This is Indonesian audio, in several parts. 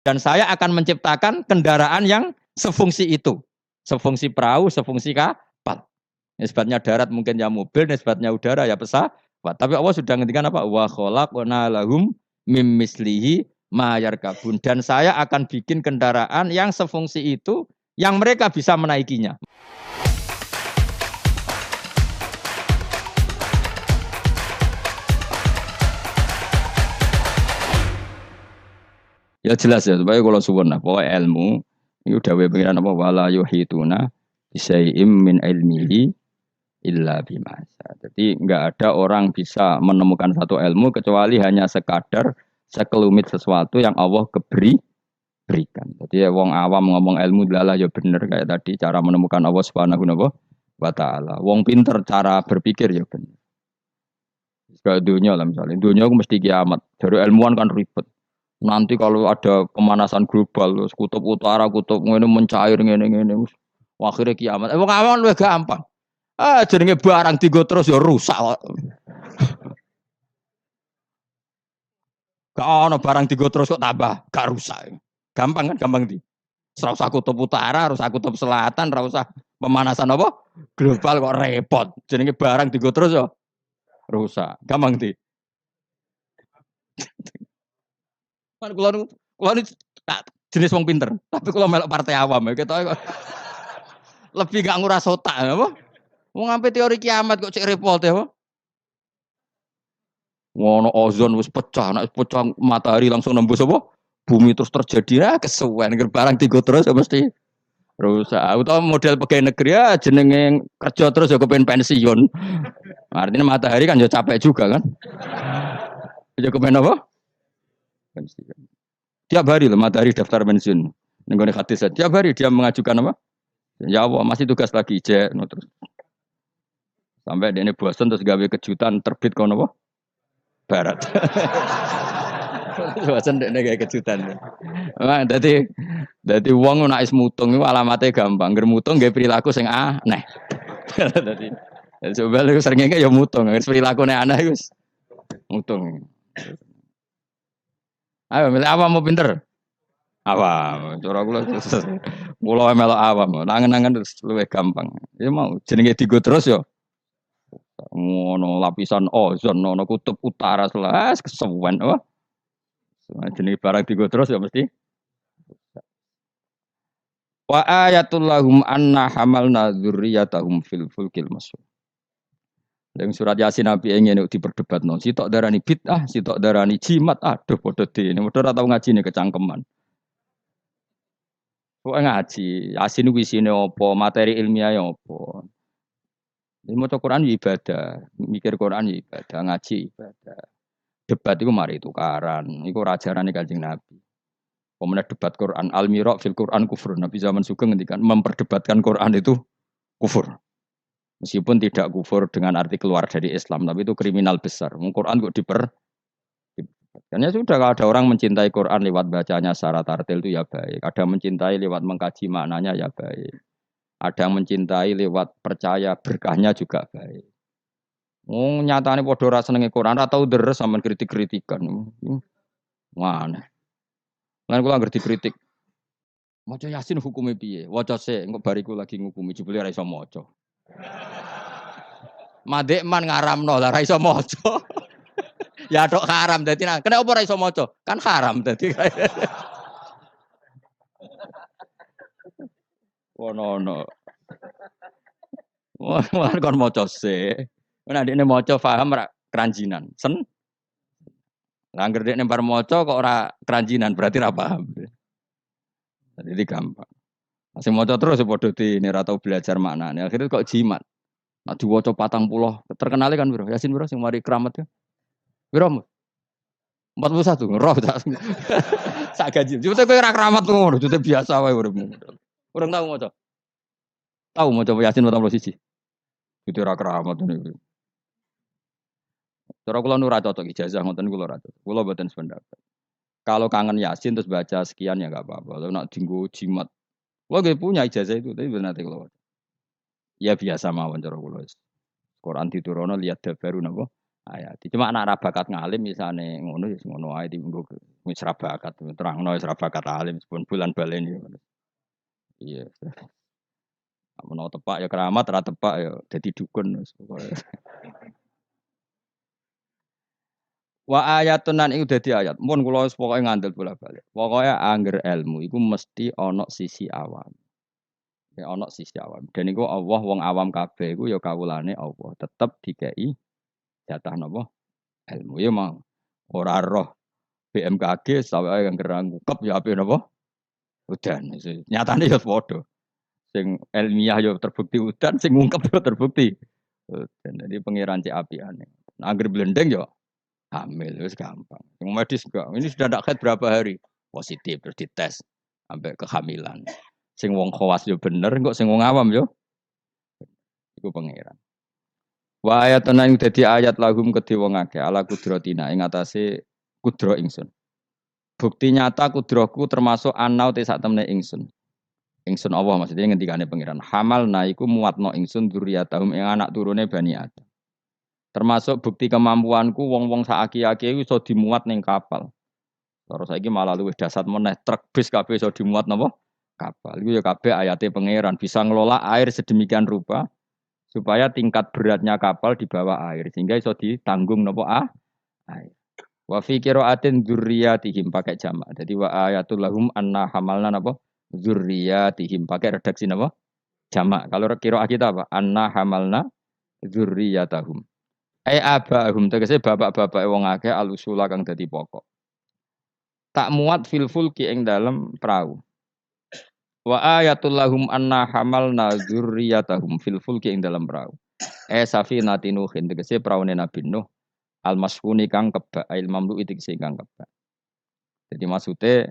Dan saya akan menciptakan kendaraan yang sefungsi itu. Sefungsi perahu, sefungsi kapal. Nisbatnya darat mungkin ya mobil, nisbatnya udara ya pesawat. Tapi Allah sudah ngendikan apa? Wa khalaqna lahum mim mislihi ma yarkabun. Dan saya akan bikin kendaraan yang sefungsi itu, yang mereka bisa menaikinya. Ya jelas ya, supaya kalau suwun nah, pokoknya ilmu itu dawe pengiran apa wala yuhituna bisyai'im min ilmihi illa bima. Jadi enggak ada orang bisa menemukan satu ilmu kecuali hanya sekadar sekelumit sesuatu yang Allah berikan. Jadi ya wong awam ngomong ilmu adalah ya bener kayak tadi cara menemukan Allah Subhanahu wa taala. Wong pinter cara berpikir ya bener. Kayak dunia lah misalnya, dunia aku mesti kiamat. Dari ilmuwan kan ribet. Nanti kalau ada pemanasan global, kutub utara, kutub ini mencair ngene. Akhirnya kiamat. Wong awam luwih gampang. Jenenge barang tigo terus ya rusak kok. Gak ono barang tigo terus kok tambah gak rusak. Gampang kan, gampang di. Ora usah kutub utara, ora usah kutub selatan, ora usah pemanasan apa? Global kok repot. Jenenge barang tigo terus ya rusak. Gampang di. Kan kula ini jenis wong pinter, tapi kalau melok partai awam ya kita lebih gak nguras otak apa? Wong ngampe teori kiamat kok cek repot ya apa? Ngono ozon wis pecah, nek pecah matahari langsung nembus apa? Bumi terus terjadi kesuwen barang tigo terus ya mesti rusak. Utawa model pegawai negeri ya jenenge kerja terus ya kepen pensiun. Artinya matahari kan ya capek juga kan? Ya kepen apa? Pensiun. Tiap hari loh matahari daftar pensiun. Nenggone hadis tiap hari dia mengajukan apa? Ya Allah masih tugas lagi ijek terus. Sampai dia ini bosan terus gawe kejutan terbit kono apa? Barat. Bosan dia gawe kejutan. Nah, jadi wong nek is mutung iku alamate gampang. Ngger mutung gawe perilaku sing aneh. Dadi coba lu seringnya ya mutung, perilaku aneh iku mutung. Ayo milih awam mau pinter. Awam, cara kula melok awam. Nangen-nangen terus luwih gampang. Ya mau jenenge digo terus ya. Ngono lapisan ozon ono kutub utara selas kesuwen apa. Jenenge barang digo terus ya mesti. Wa ayatul lahum anna hamalna dzurriyyatahum fil fulkil masy. Yang surat Yasin Nabi ingin diperdebatno. Sitok darani bid'ah, sitok darani jimat. Aduh padha dene. Padha ora tau ngaji ne kecangkeman. Kok ngaji, Yasin ku isine apa, materi ilmiah ya apa. Maca Quran ya ibadah, mikir Quran ya ibadah, ngaji ibadah. Debat iku mari tukaran. Iku ora ajarane Kanjeng Nabi. Pemenang debat Quran, al-mira' fil Quran kufur. Nabi zaman Sugeng ngendikan memperdebatkan Quran itu kufur. Meskipun tidak kufur dengan arti keluar dari Islam, tapi itu kriminal besar. Quran kok karena sudah kalau ada orang mencintai Quran lewat bacanya secara tartil itu ya baik. Ada mencintai lewat mengkaji maknanya ya baik. Ada yang mencintai lewat percaya berkahnya juga baik. Nyatane padha ora senenge Quran, ora tau deres sampean kritik-kritikan. Mana? Lan kula anggere dikritik. Maca Yasin hukume piye? Waca sik, engko bariku lagi ngukumi jebule ora iso maca. Mandek man ngaramno lah ora iso maca. Ya tok haram dadi kena apa ora iso maca? Kan haram dadi. Ono. Wah kon maca sik. Nek ndekne maca paham ra keranjinan. Lah anggere dekne bar maca kok ora keranjinan berarti ra paham. Jadi gampang. Sing maca terus padha dene ora tau belajar maknane. Akhirnya kok jimat. Nah diwaca 40 terkenal kan bro. Yasin bro sing mari keramat ya. Bro 41 roh tak. Sak gaji. Jute kowe ora keramat ngono, jute biasa wae uripmu. Urung tau maca. Tau maca Yasin 41. Jute ora keramat niku. Cara kula nu ora cocok ijazah ngoten kula ora cocok. Kula mboten sependapat. Kalau kangen Yasin terus baca sekian ya enggak apa-apa. Kalau nak dinggo jimat. Kula nggih punya ijazah itu, tapi bener nanti kula. Ya biasa mawon cara kula. Quran diturono lihat dabaru napa ayat. Cuma anak ra bakat ngalim misane ngono ya ngono ae dienggo Wis ra bakat, terangno wis ra bakat alim pun bulan baleni. Iya. Menawa tepak ya keramat, ra tepak ya dadi dukun wis pokoke. Wa ayatun nan iku dadi ayat. Mun kula wis pokoke ngandel bolak-balik. Pokoke angger ilmu iku mesti ana sisi awam. Ya ana sisi awam. Dan iku Allah wong awam kabeh iku ya kawulane Allah. Tetep dikei jatah napa? Ilmu ya mau. Ora roh BMKG sawake yang gerang ngukep ya ape napa? Udan. Nyatane ya padha. Sing ilmiah ya terbukti udan, sing ngungkep ya terbukti. Udan. Jadi pangeran cek apiane. Nah, angger blendeng ya hamil wis gampang. Yang medis enggak. Ini sudah ndak haid berapa hari? Positif terus dites sampai kehamilan. Sing wong khawas yo bener, kok sing wong awam yo iku pangeran. Wa ayatun ing dadi ayat lahum kedhe wong akeh ala kudratina ing atase kudro ingsun. Bukti nyata kudroku termasuk anau te sak temne ingsun. Ingsun Allah maksudnya ngendikane pangeran. Hamal na iku muatno ingsun dzurriyyatahum ing anak turune Bani Adam. Termasuk bukti kemampuanku wong-wong saaki-aki iso dimuat ning kapal. Terus saiki malah luwih dasar meneh truk bis kabeh iso dimuat napa? Kapal. Iku ya kabeh ayate pangeran bisa ngelola air sedemikian rupa supaya tingkat beratnya kapal di bawah air sehingga iso ditanggung napa air. Wa fi qiraatin dzurriyyatihim pakai jamak. Jadi wa ayatul lahum anna hamalna napa? Dzurriyyatihim pakai redaksi napa? Jamak. Kalau qiraat kita apa? Anna hamalna dzurriyyatahum. Abahum tegese bapak-bapak wong akeh alusula kang dadi pokok. Tak muat fil fulki ing dalem perahu. Wa ayatul lahum anna hamalna dzurriyyatahum fil fulki ing dalem perahu. Safinatin Nuhin tegese praune Nabi Nuh al-masfuni kang kebak ail mamlu tegese kang kebak. Jadi maksudnya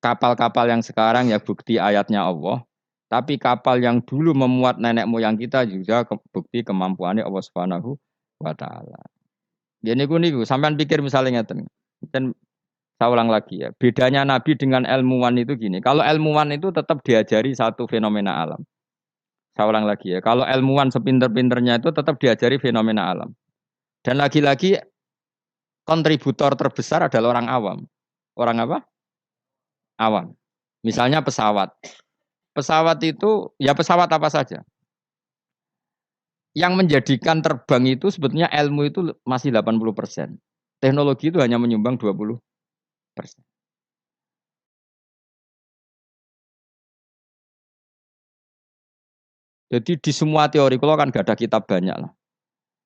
kapal-kapal yang sekarang ya bukti ayatnya Allah, tapi kapal yang dulu memuat nenek moyang kita juga bukti kemampuannya Allah Subhanahu wa taala. Ya niku sampean pikir misalnya ngeten. Dan saya ulang lagi ya, bedanya Nabi dengan ilmuwan itu gini. Kalau ilmuwan itu tetap diajari satu fenomena alam. Saya ulang lagi ya, kalau ilmuwan sepinter-pinternya itu tetap diajari fenomena alam. Dan lagi-lagi kontributor terbesar adalah orang awam. Orang apa? Awam. Misalnya pesawat. Pesawat itu, ya pesawat apa saja. Yang menjadikan terbang itu sebetulnya ilmu itu masih 80%. Teknologi itu hanya menyumbang 20%. Jadi di semua teori, kalau kan gak ada kitab banyak lah.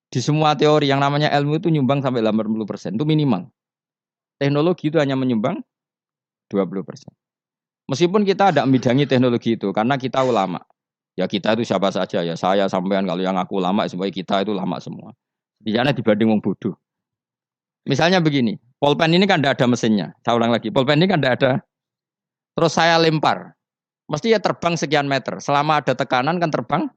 Di semua teori yang namanya ilmu itu nyumbang sampai 80%, itu minimal. Teknologi itu hanya menyumbang 20%. Meskipun kita ada membidangi teknologi itu, karena kita ulama. Ya kita itu siapa saja ya, saya sampean kalau yang aku ulama, supaya kita itu ulama semua. Biasanya dibanding wong bodoh. Misalnya begini, pulpen ini kan tidak ada mesinnya. Saya ulang lagi, pulpen ini kan tidak ada. Terus saya lempar, mesti ya terbang sekian meter. Selama ada tekanan kan terbang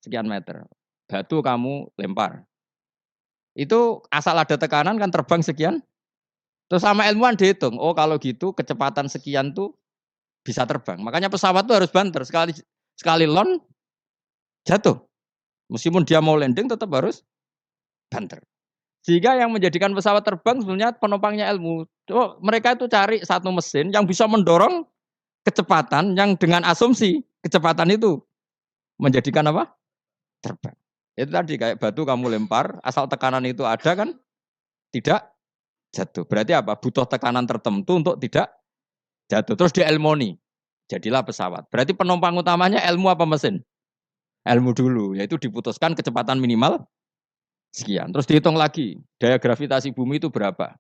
sekian meter. Batu kamu lempar. Itu asal ada tekanan kan terbang sekian. Terus sama ilmuwan dihitung, oh kalau gitu kecepatan sekian tuh bisa terbang. Makanya pesawat tuh harus banter. Sekali lon jatuh. Meskipun dia mau landing tetap harus banter. Sehingga yang menjadikan pesawat terbang sebenarnya penumpangnya ilmu. Oh, mereka itu cari satu mesin yang bisa mendorong kecepatan yang dengan asumsi kecepatan itu menjadikan apa? Terbang. Itu tadi kayak batu kamu lempar, asal tekanan itu ada kan tidak jatuh. Berarti apa? Butuh tekanan tertentu untuk tidak jatuh. Terus dielmoni. Jadilah pesawat. Berarti penumpang utamanya ilmu apa mesin? Ilmu dulu, yaitu diputuskan kecepatan minimal sekian. Terus dihitung lagi, daya gravitasi bumi itu berapa?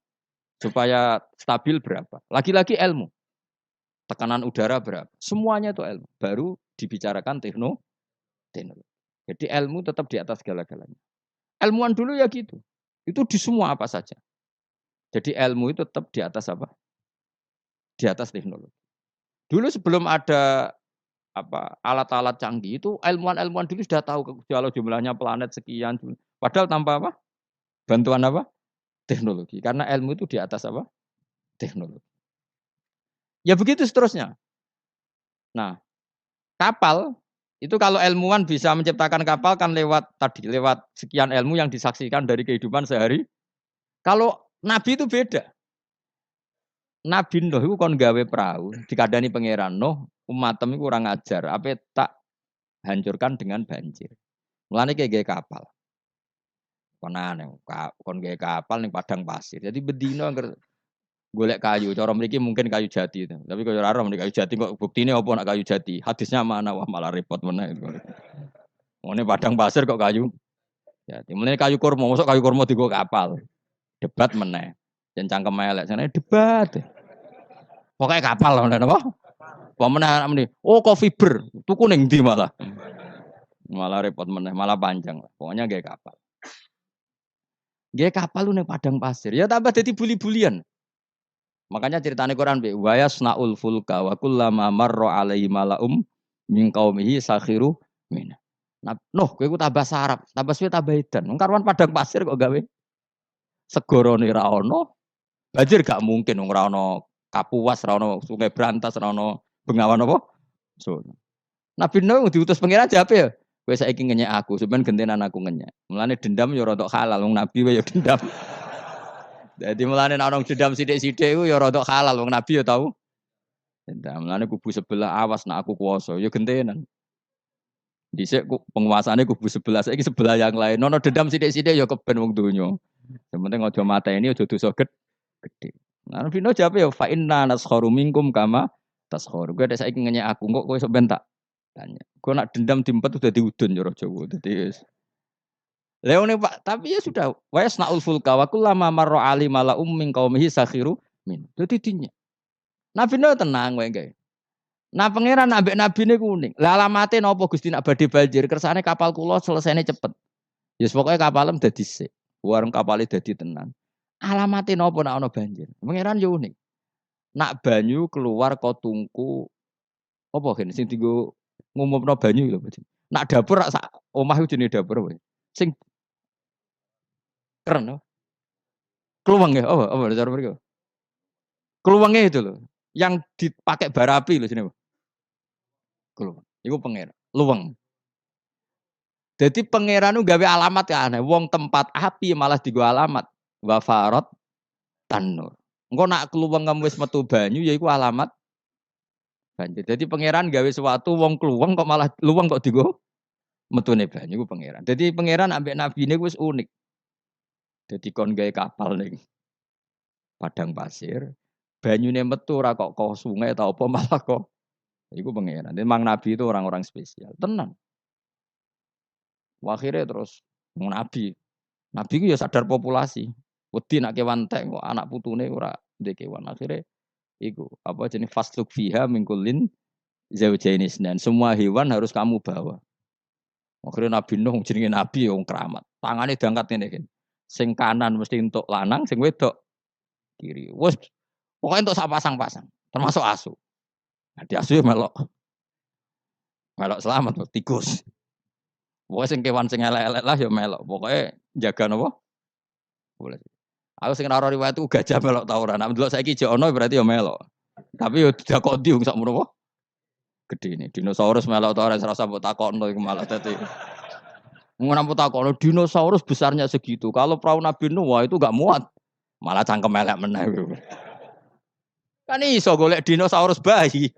Supaya stabil berapa? Lagi-lagi ilmu. Tekanan udara berapa? Semuanya itu ilmu. Baru dibicarakan teknologi. Jadi ilmu tetap di atas segala-galanya. Ilmuwan dulu ya gitu. Itu di semua apa saja. Jadi ilmu itu tetap di atas apa? Di atas teknologi. Dulu sebelum ada alat-alat canggih itu ilmuwan-ilmuwan dulu sudah tahu kalau jumlahnya planet sekian. Padahal tanpa apa? Bantuan apa? Teknologi. Karena ilmu itu di atas apa? Teknologi. Ya begitu seterusnya. Nah, kapal itu kalau ilmuwan bisa menciptakan kapal kan lewat sekian ilmu yang disaksikan dari kehidupan sehari. Kalau Nabi itu beda. Nabi Nuh iku kon gawe perahu, dikandani pangeran Nuh, umatem iku kurang ajar, ape tak hancurkan dengan banjir. Mulane kayak gawe kapal. Konan kon gawe kapal ning padang pasir. Jadi bedino angger golek kayu, cara mriki mungkin kayu jati. Tapi kaya ora ora kayu jati kok buktine apa nak kayu jati? Hadisnya mana? Wah malah repot meneh. Ngene padang pasir kok kayu jati. Mulane kayu kurma, mosok kayu kurma digo kapal. Debat meneh. Yen cangkem elek sana debat. Pokoke kapal ngono napa? Apa meneh oh kok fiber, tuku ning ndi malah. Malah repot meneh, malah panjang. Pokoknya gawe kapal. Gawe kapal lu ning padang pasir. Ya tambah dadi buli-bulian. Makanya ceritane Quran be wa yasnaul fulka wa kullama marra alaihi malaum min qaumihi sakhiru min. Nah, noh kowe ku tambah sarap, tambah suwe tambah edan. Wong karwan padang pasir kok gawe segorone ra ono. Banjir gak mungkin wong ora ono Kapuas, ora ono Sungai Brantas, ora ono Bengawan apa? So. Nabi Nuh diutus pangeran jape ya. Kowe saiki ngenyek aku, sampean gentenan aku ngenyek. Mulane dendam ya rada halal wong nabi wae ya dendam. Jadi mulane nek ana dendam sithik-sithik iku ya rada halal wong nabi ya tau. Dendam. Mulane kubu sebelah awas nek aku kuwasa ya gentenan. Dhisik penguasane kubu sebelah, saiki sebelah yang lain. Ono dendam sithik-sithik ya keben wong donya. Yang penting aja mateni aja dosa gede. Nah, Nabi Nuh jawab ya fa inna naskharu minkum kama taskharu. Kowe nek saiki ngenyek aku kok kowe sok ben tak tanya. Kowe nak dendam diempet udah diudun ya Jawa. Dadi Leone Pak, tapi ya sudah wa yasnaul fulka wa kullama marra ali mala min qaumihi sakhiru min. Dadi dinya. Nabi Nuh tenang wae gae. Nah pangeran ambek nabine kuning. Lah alamate napa Gusti nak badhe banjir kersane kapal kula selesainya cepet. Ya yes, pokoke kapalem dadi sik. Warung kapale dadi tenan. Alamate napa nek ana banjir? Pangeran yo unik. Nak banyu keluar kok tungku apa gen sing dienggo ngumumno banyu lho. Nak dapur sak omah iku jenenge dapur wae. Sing keren no? Kluweng ya apa cara mriki? Kluwenge itu loh. Yang dipakai bara api lho jenenge. Kluweng. Iku pangeran. Luweng. Jadi pangeran gawe alamat ya aneh. Wong tempat api malah digo alamat. Wafarot tanur. Engko nak kluweng wis metu banyu ya iku alamat banjir. Jadi pangeran gawe sesuatu wong kluweng kok malah luweng kok digo metune banyu iku pangeran. Jadi pangeran ambek nabine wis unik. Jadi kon gawe kapal ning padang pasir, banyune metu ora kok sungai ta apa malah kok iku pangeran. Memang nabi itu orang-orang spesial. Tenan. Akhirnya terus nabi ku ya sadar populasi. Wedi nak kewan entek kok anak putune ora ndek kewan. Akhirnya iku apa jenis fasluk fiha min kullin zaujaini dan semua hewan harus kamu bawa. Akhirnya Nabi Nuh jenenge nabi wong keramat. Tangane diangkat ngene iki. Sing kanan mesti entuk lanang, sing wedok kiri. Wes pokoke entuk sak pasang-pasang, termasuk asu. Nah, di asu melok. Melok selamat tikus. Pokoke sing kewan sing elek-elek lah ya melok. Pokoke jaga napa? Boleh. Aku sing ora riwayat itu gajah melok ta ora. Nek ndelok saiki jek ono berarti ya melok. Tapi yo didakoni wong sak menawa. Gede ini dinosaurus melok ta ora serasa mbok takokno iku malah dadi. Ngono mbok takokno dinosaurus besarnya segitu. Kalau perahu Nabi Nuh wah itu enggak muat. Malah cangkem elek meneh. Kan iso golek dinosaurus bayi.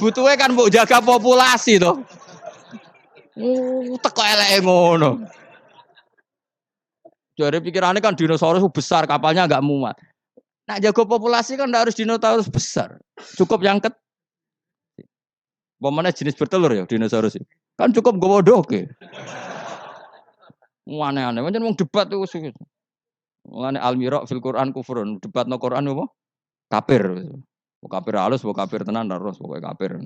Butuhe kan mbok jaga populasi to. Teko eleke ngono. Jadi pikirannya kan dinosaurus besar, kapalnya enggak muat. Nak jaga populasi kan harus dinosaurus besar. Cukup yang Pemane jenis bertelur ya dinosaurus. Kan cukup gowo doke. Aneh-aneh. Pancen wong debat tuh suwi. Mulane al-mira fil Quran kufrun. Debat no Quran apa? Kafir. Kafir halus, kafir tenan terus pokoke kafir.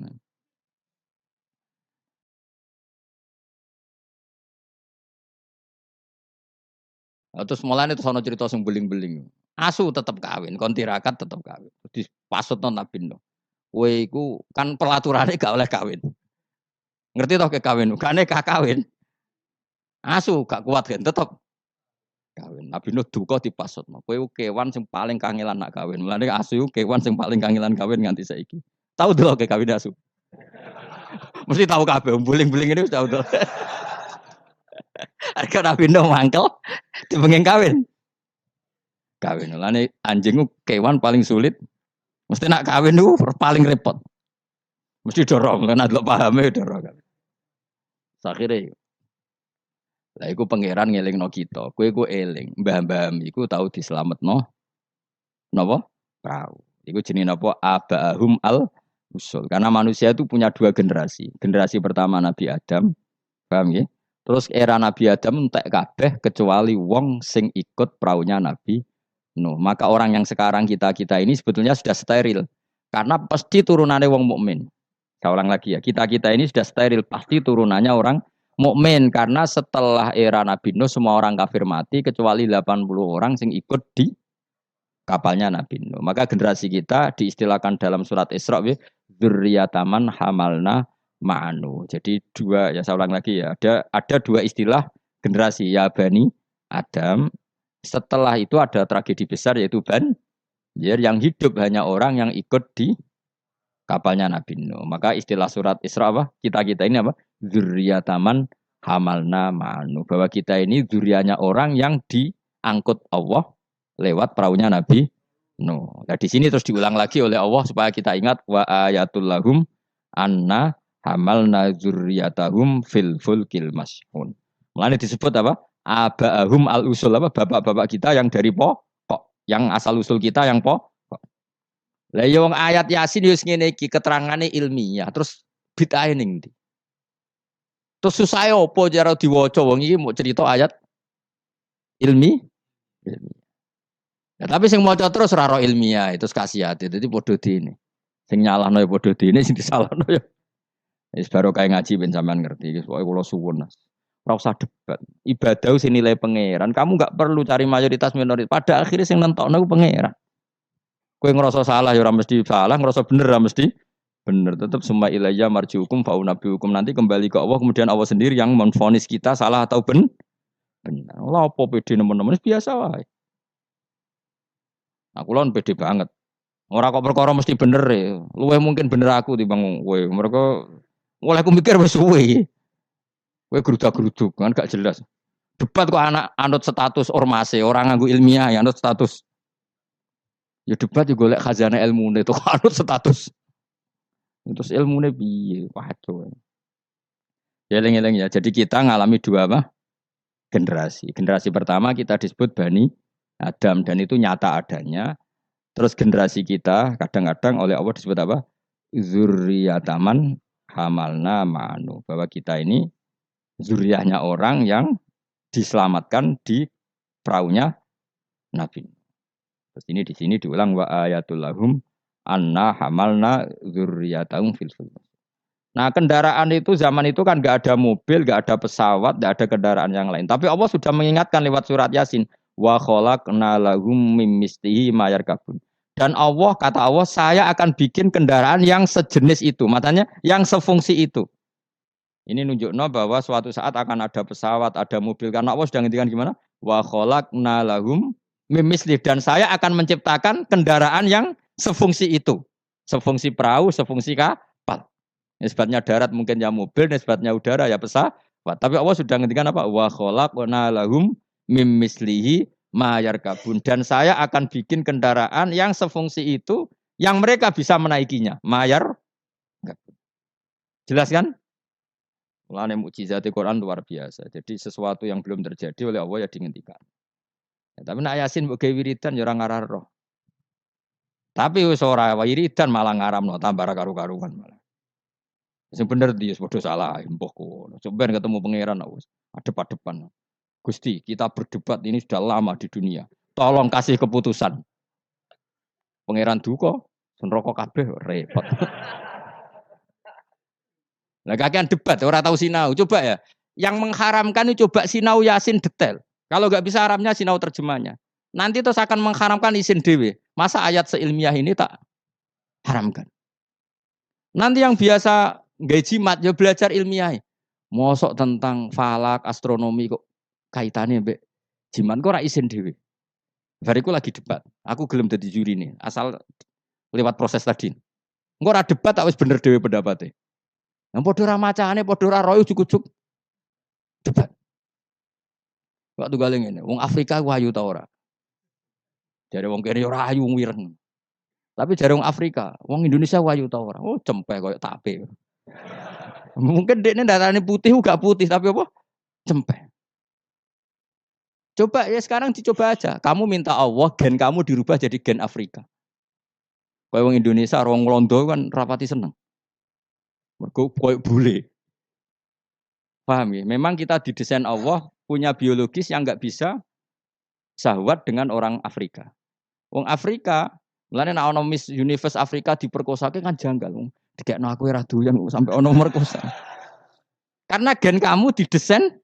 Terus mulane terus ana cerita sing beling-beling. Asu tetep kawin, kon tirakat tetep kawin. Dipasutno Nabi Nuh. Kowe iku kan pelaturane gak oleh kawin. Ngerti toh ke kawin? Gane gak kawin. Asu gak kuat kan tetep kawin. Nabi Nuh duka dipasutno. Kowe kewan sing paling kangelan nak kawin. Mulane asu kewan sing paling kangelan kawin nganti saiki. Tahu delok ke kawin asu. Mesti tahu kabeh beling-beling ini wis tahu delok. Harga Nabi Nuh mangkel dipengin kawin. kawin. Lane anjing ku kewan paling sulit. Mesti nak kawin itu paling repot. Mesti dorong kan ada pahame dorong. Akhirnya, lah iku pangeran ngelingno kita. Kowe ku eling, mbah-mbah iku tau dislametno napa? Perahu. Iku jenenge napa? Abahum al usul. Karena manusia itu punya dua generasi. Generasi pertama Nabi Adam, paham ya? Terus era Nabi Adam entek kabeh kecuali wong sing ikut perahunya Nabi Nuh. Maka orang yang sekarang kita ini sebetulnya sudah steril. Karena pasti turunannya wong mukmin. Saya ulang lagi ya, kita ini sudah steril, pasti turunannya orang mukmin karena setelah era Nabi Nuh semua orang kafir mati kecuali 80 orang yang ikut di kapalnya Nabi Nuh. Maka generasi kita diistilahkan dalam surat Isra dzurriyyataman hamalna ma'anu. Jadi dua, ya saya ulang lagi ya, ada dua istilah generasi ya Bani Adam. Setelah itu ada tragedi besar yaitu Banjir yang hidup hanya orang yang ikut di kapalnya Nabi Nuh. Maka istilah surat Isra apa? Kita ini apa? Dzurriyyataman hamalna ma'anu. Bahwa kita ini dzurriyyahnya orang yang diangkut Allah lewat perahunya Nabi Nuh. Nah, di sini terus diulang lagi oleh Allah supaya kita ingat wa ayatul lahum anna hamalna dzurriyyatahum fil fulkil mashhun. Mulane disebut apa? Abahum al usul apa? Bapak-bapak kita yang dari pokok, yang asal usul kita yang pokok. Lah ya wong ayat Yasin yo ngene iki keterangane ilmiah, terus bid'ah ning ndi? Terus susah opo cara diwaca wong iki mau cerita ayat ilmiah. Ya, tapi sing maca terus ora ro ilmiah itu kasihate. Dadi padha dene. Sing nyalahno ya padha dene, sing disalahno ya. Wis baru kayak ngaji ben sampean ngerti. Pokoke kula suwun. Ora usah debat. Ibadah sing nilai pangeran. Kamu enggak perlu cari mayoritas minoritas. Pada akhirnya sing nentokno ku pangeran. Kowe ngerasa salah ya ora mesti salah, ngerasa bener ora mesti bener. Tetap semua ilayya marjiukum faunabiukum, nanti kembali ke Allah, kemudian Allah sendiri yang menvonis kita salah atau bener. Allah apa pede nemen-nemen biasa wae. Aku lawan pede banget. Ora kok perkara mesti bener ya. Luwih mungkin bener aku timbang kowe. Mereka oleh aku mikir wis suwe. Kowe gerudak-geruduk kan gak jelas. Debat kok anak anut status ormase, orang nganggo ilmiah ya anut status. Ya debat ya golek khazanah ilmune itu anut status. Terus ilmune piye? Waduh. Ya eling-eling ya. Jadi kita ngalami dua apa? Generasi. Generasi pertama kita disebut Bani Adam dan itu nyata adanya. Terus generasi kita kadang-kadang oleh Allah disebut apa? Zurriyataman hamalna ma'anu. Bahwa kita ini zuriyahnya orang yang diselamatkan di perahunya Nabi. Terus ini di sini diulang wa ayatul lahum anna hamalna zurriyatahum fil fulk. Nah, kendaraan itu zaman itu kan nggak ada mobil, nggak ada pesawat, nggak ada kendaraan yang lain. Tapi Allah sudah mengingatkan lewat surat Yasin wa khalaqna lahum mim mislihi ma yarkabun. Dan Allah kata Allah, saya akan bikin kendaraan yang sejenis itu, makanya yang sefungsi itu. Ini nunjukno bahwa suatu saat akan ada pesawat, ada mobil karena Allah sudah ngendikan gimana? Wa khalaqna lahum mim mislihi, dan saya akan menciptakan kendaraan yang sefungsi itu. Sefungsi perahu, sefungsi kapal. Nisbatnya darat mungkin ya mobil, nisbatnya udara ya pesawat. Tapi Allah sudah ngendikan apa? Wa khalaqna lahum mim mislihi ma yarkabun, dan saya akan bikin kendaraan yang sefungsi itu yang mereka bisa menaikinya. Mayar. Jelas kan? Mulane mukjizat Quran luar biasa. Jadi sesuatu yang belum terjadi oleh Allah ya dihentikan. Ya, tapi nak Yasin mbok gawe wiridan ya ora ngarah roh. Tapi wis ora wiridan malah ngaramno tambah karu-karuan malah. Sing bener dia padha salah, mbok kono. Coba ketemu pangeran wis adep-adepan. Gusti, kita berdebat ini sudah lama di dunia. Tolong kasih keputusan. Pangeran duka, neraka kabeh repot. Lah kakean debat ora tahu sinau. Coba ya. Yang mengharamkan itu coba sinau Yasin detail. Kalau nggak bisa Arabnya sinau terjemahnya. Nanti terus akan mengharamkan isin dewe. Masa ayat seilmiah ini tak haramkan. Nanti yang biasa nggak jimat ya belajar ilmiah. Mosok tentang falak, astronomi kok kaitannya mbek jimat kok ora isin dhewe. Bariku lagi debat. Aku gelem dadi juri nih, asal lewat proses tadi. Engko ora debat tak wis bener dhewe pendapate. Nang padha ora macane, padha ora royo ujug-ujug debat. Kok tunggale ngene, wong Afrika ku ayu ta ora? Jare wong kene ora ayu wireng. Tapi jare wong Afrika, wong Indonesia wayu ta ora? Oh, cempek koyo tape. Mungkin dekne darane putih gak putih tapi apa? Cempek. Coba ya sekarang dicoba aja. Kamu minta Allah gen kamu dirubah jadi gen Afrika. Kayak wong Indonesia, wong Londo kan rapati seneng. Mergo koyo bule. Paham ya? Memang kita didesain Allah punya biologis yang nggak bisa syahwat dengan orang Afrika. Wong Afrika, mulane nek ana Miss Universe Afrika diperkosake kan janggal. Dikekno aku ora doyan sampai ana merkosa. Karena gen kamu didesain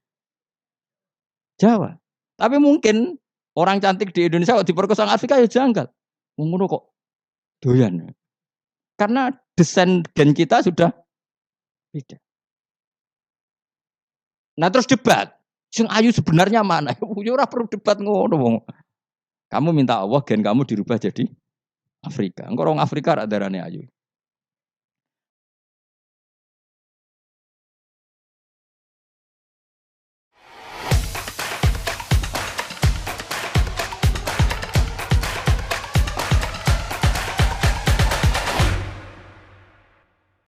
Jawa. Tapi mungkin orang cantik di Indonesia kok diperkosa orang Afrika ya janggal. Ngono kok doyan. Karena desain gen kita sudah beda. Nah terus debat. Sing ayu sebenarnya mana? Ya ora perlu debat ngono wong. Kamu minta Allah gen kamu dirubah jadi Afrika. Engko orang Afrika rak darane ayu.